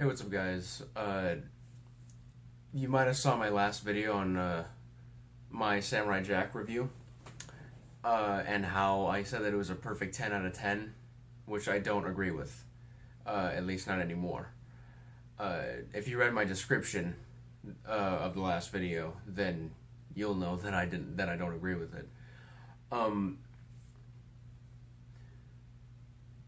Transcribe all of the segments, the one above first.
Hey, what's up, guys? You might have saw my last video on my Samurai Jack review, and how I said that it was a perfect 10 out of 10, which I don't agree with, at least not anymore. If you read my description of the last video, then you'll know that I don't agree with it.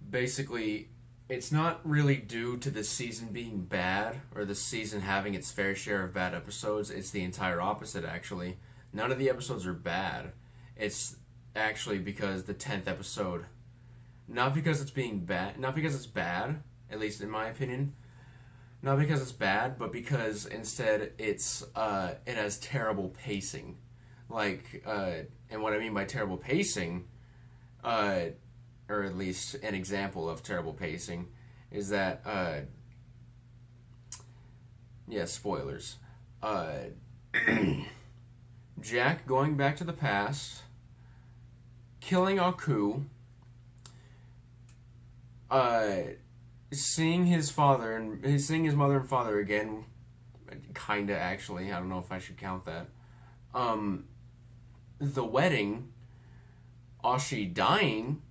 Basically, it's not really due to the season being bad or the season having its fair share of bad episodes. It's the entire opposite, actually. None of the episodes are bad. It's actually because the 10th episode, not because it's being bad, not because it's bad, at least in my opinion, not because it's bad, but because instead it has terrible pacing. And what I mean by terrible pacing, or at least an example of terrible pacing, is that, spoilers. Jack going back to the past, killing Aku, seeing his mother and father again, kinda actually, I don't know if I should count that. The wedding, Ashi dying,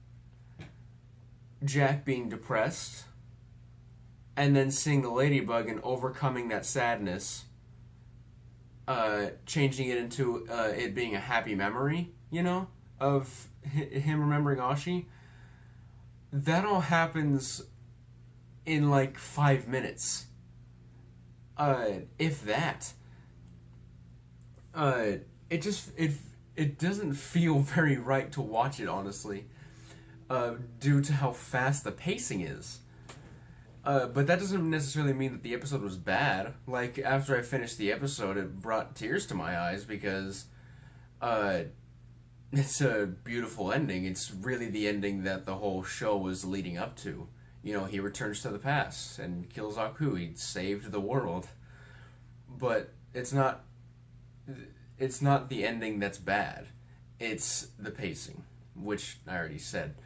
Jack being depressed, and then seeing the ladybug and overcoming that sadness, changing it into it being a happy memory, of him remembering Ashi. That all happens in like 5 minutes, if that. It doesn't feel very right to watch it, honestly. Due to how fast the pacing is. But that doesn't necessarily mean that the episode was bad. Like, after I finished the episode, it brought tears to my eyes because it's a beautiful ending. It's really the ending that the whole show was leading up to. He returns to the past and kills Aku. He saved the world. But it's not the ending that's bad. It's the pacing, which I already said.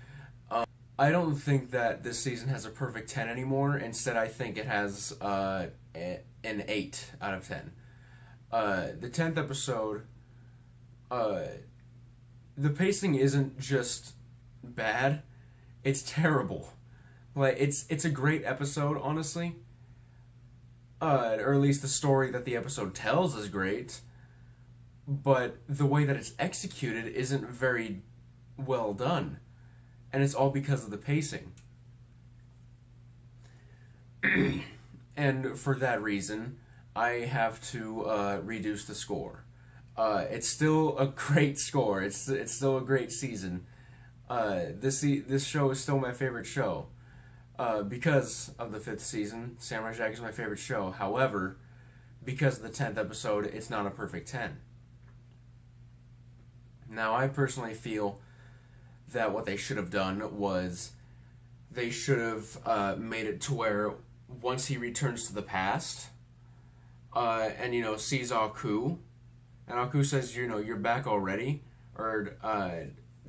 I don't think that this season has a perfect 10 anymore. Instead, I think it has an 8 out of 10. The 10th episode, the pacing isn't just bad, it's terrible. Like, it's a great episode, honestly. Or at least the story that the episode tells is great. But the way that it's executed isn't very well done. And it's all because of the pacing. And for that reason, I have to reduce the score. It's still a great score. It's still a great season. This show is still my favorite show. Because of the 5th season, Samurai Jack is my favorite show. However, because of the 10th episode, it's not a perfect 10. Now, I personally feel that what they should have done was they should have made it to where once he returns to the past and sees Aku, and Aku says, you're back already, or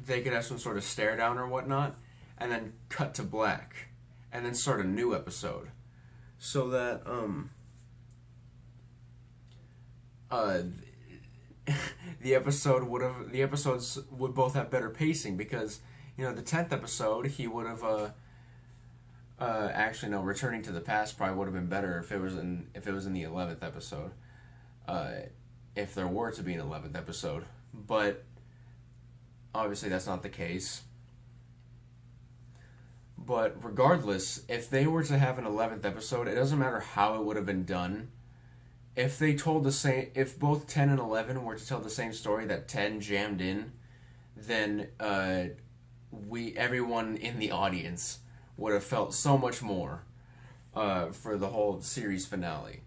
they could have some sort of stare down or whatnot, and then cut to black and then start a new episode so that the episodes would both have better pacing, because the 10th episode he would have actually no, returning to the past probably would have been better if it was in the 11th episode, if there were to be an 11th episode, but obviously that's not the case. But regardless, if they were to have an 11th episode, it doesn't matter how it would have been done. If both 10 and 11 were to tell the same story that 10 jammed in, then everyone in the audience would have felt so much more for the whole series finale.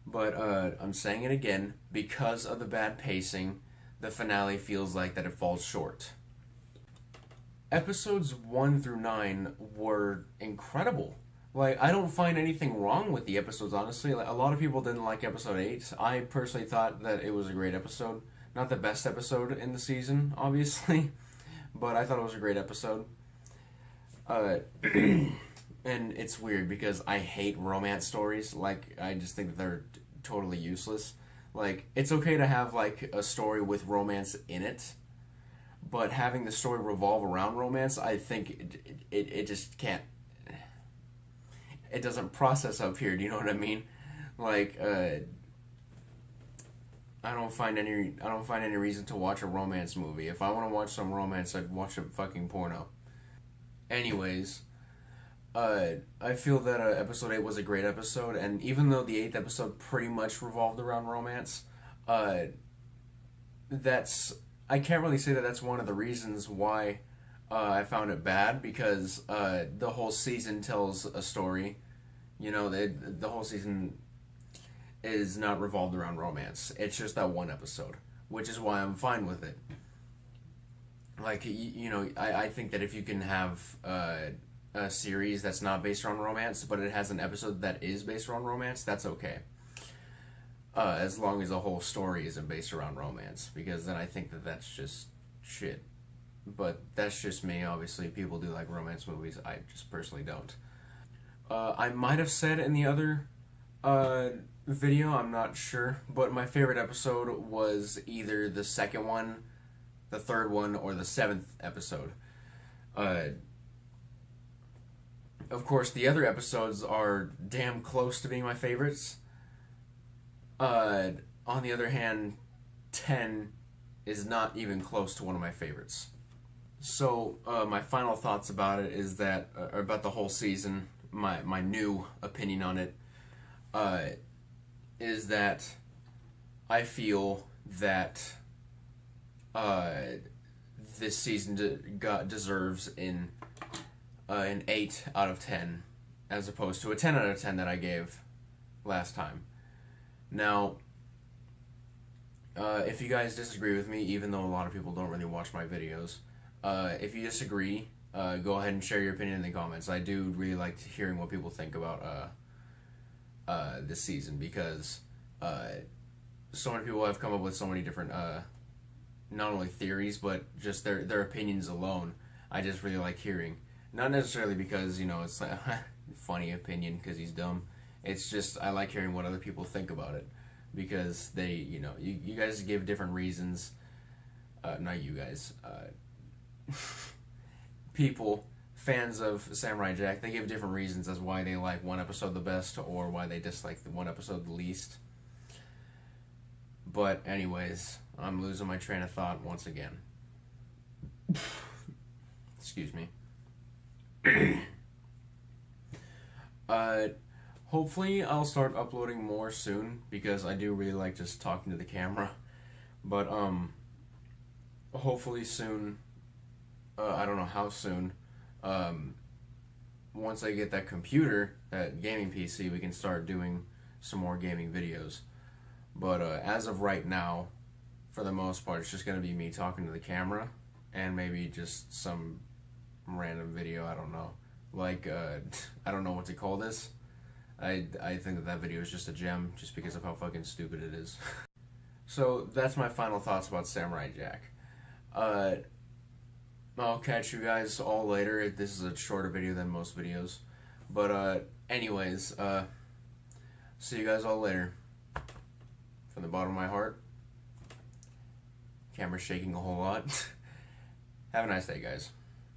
But I'm saying it again, because of the bad pacing, the finale feels like that it falls short. Episodes 1 through 9 were incredible. Like, I don't find anything wrong with the episodes, honestly. Like, a lot of people didn't like episode 8. I personally thought that it was a great episode. Not the best episode in the season, obviously, but I thought it was a great episode. And it's weird because I hate romance stories. Like, I just think that they're totally useless. Like, it's okay to have, like, a story with romance in it, but having the story revolve around romance, I think it just can't. It doesn't process up here, do you know what I mean? Like, I don't find any reason to watch a romance movie. If I want to watch some romance, I'd watch a fucking porno. Anyways, I feel that episode 8 was a great episode, and even though the 8th episode pretty much revolved around romance, uh, that's I can't really say that that's one of the reasons why I found it bad, because the whole season tells a story. You know, the whole season is not revolved around romance. It's just that one episode, which is why I'm fine with it. Like, you know, I think that if you can have a series that's not based around romance, but it has an episode that is based around romance, that's okay. As long as the whole story isn't based around romance, because then I think that that's just shit. But that's just me. Obviously, people do like romance movies. I just personally don't. I might have said in the other video, I'm not sure, but my favorite episode was either the second one, the third one, or the 7th episode. Of course, the other episodes are damn close to being my favorites. On the other hand, 10 is not even close to one of my favorites. So, my final thoughts about it is that, about the whole season, my new opinion on it, is that I feel that this season deserves an 8 out of 10, as opposed to a 10 out of 10 that I gave last time. Now, if you guys disagree with me, even though a lot of people don't really watch my videos, if you disagree, go ahead and share your opinion in the comments. I do really like hearing what people think about this season, because so many people have come up with so many different, not only theories, but just their opinions alone. I just really like hearing. Not necessarily because, you know, it's a funny opinion because he's dumb. It's just, I like hearing what other people think about it, because they, you know, you guys give different reasons. Not you guys. People, fans of Samurai Jack, they give different reasons as why they like one episode the best or why they dislike the one episode the least. But anyways, I'm losing my train of thought once again. Excuse me. Hopefully I'll start uploading more soon, because I do really like just talking to the camera. But hopefully soon. I don't know how soon. Once I get that computer, that gaming PC, we can start doing some more gaming videos. But as of right now, for the most part, it's just going to be me talking to the camera, and maybe just some random video, I don't know. Like, I don't know what to call this. I think that video is just a gem, just because of how fucking stupid it is. So, that's my final thoughts about Samurai Jack. I'll catch you guys all later. This is a shorter video than most videos. But, anyways, see you guys all later. From the bottom of my heart. Camera's shaking a whole lot. Have a nice day, guys.